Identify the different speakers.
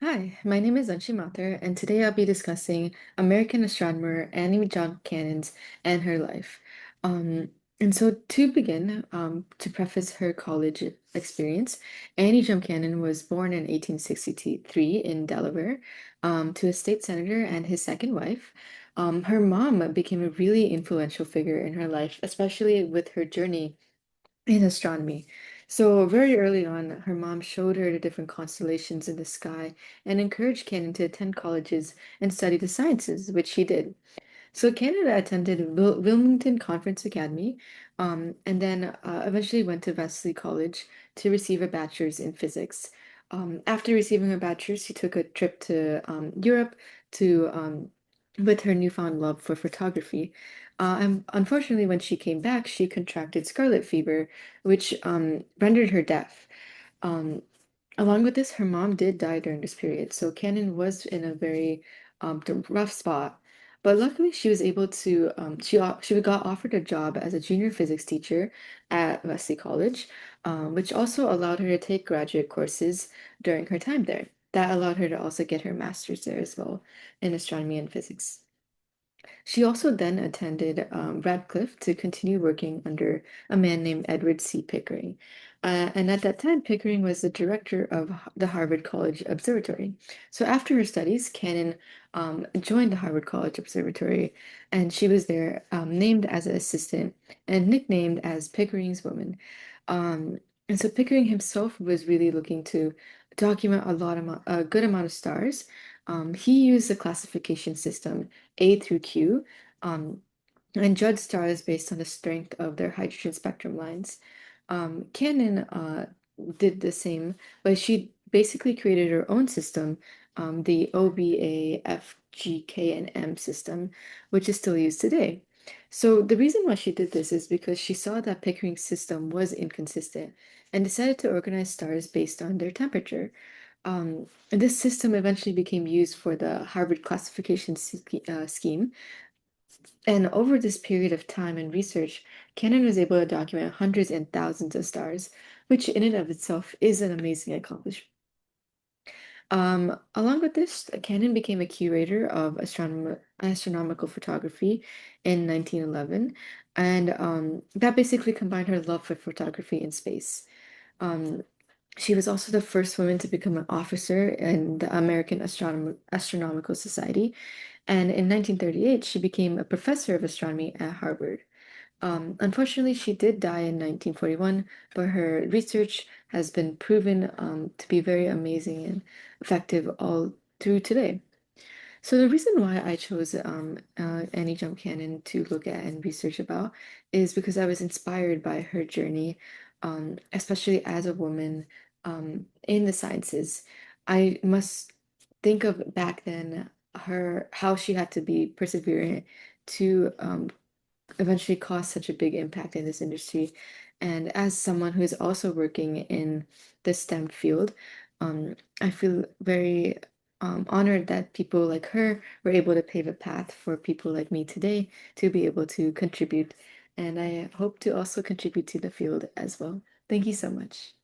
Speaker 1: Hi, my name is Anshi Mathur, and today I'll be discussing American astronomer Annie John Cannon's and her life. Um, and so to begin, to preface her college experience, Annie John Cannon was born in 1863 in Delaware, to a state senator and his second wife. Her mom became a really influential figure in her life, especially with her journey in astronomy. So very early on, her mom showed her the different constellations in the sky and encouraged Cannon to attend colleges and study the sciences, which she did. So Canada attended Wilmington Conference Academy, and then eventually went to Wesley College to receive a bachelor's in physics. After receiving her bachelor's, she took a trip to Europe to with her newfound love for photography. And unfortunately, when she came back, she contracted scarlet fever, which rendered her deaf. Um, Along with this, her mom did die during this period, so Cannon was in a very rough spot. But luckily, she was able to she got offered a job as a junior physics teacher at Wesley College, which also allowed her to take graduate courses during her time there. That allowed her to also get her master's there as well in astronomy and physics. She also then attended Radcliffe to continue working under a man named Edward C. Pickering. And at that time, Pickering was the director of the Harvard College Observatory. So after her studies, Cannon joined the Harvard College Observatory, and she was there named as an assistant and nicknamed as Pickering's woman. And so Pickering himself was really looking to document a good amount of stars. He used the classification system A through Q, um, and judge stars based on the strength of their hydrogen spectrum lines. Canon did the same, but she basically created her own system, the OBA, FGK, and M system, which is still used today. So the reason why she did this is because she saw that Pickering's system was inconsistent and decided to organize stars based on their temperature. And this system eventually became used for the Harvard classification scheme, and over this period of time and research, Canon was able to document hundreds and thousands of stars, which in and of itself is an amazing accomplishment. Along with this, Canon became a curator of astronomical photography in 1911, and that basically combined her love for photography in space. Um, she was also the first woman to become an officer in the American Astronomical Society, and in 1938, she became a professor of astronomy at Harvard. Unfortunately, she did die in 1941, but her research has been proven to be very amazing and effective all through today. So the reason why I chose Annie Jump Cannon to look at and research about is because I was inspired by her journey, especially as a woman in the sciences. I must think of back then her how she had to be perseverant to eventually cause such a big impact in this industry. And as someone who is also working in the STEM field, I feel very honored that people like her were able to pave a path for people like me today to be able to contribute. And I hope to also contribute to the field as well. Thank you so much.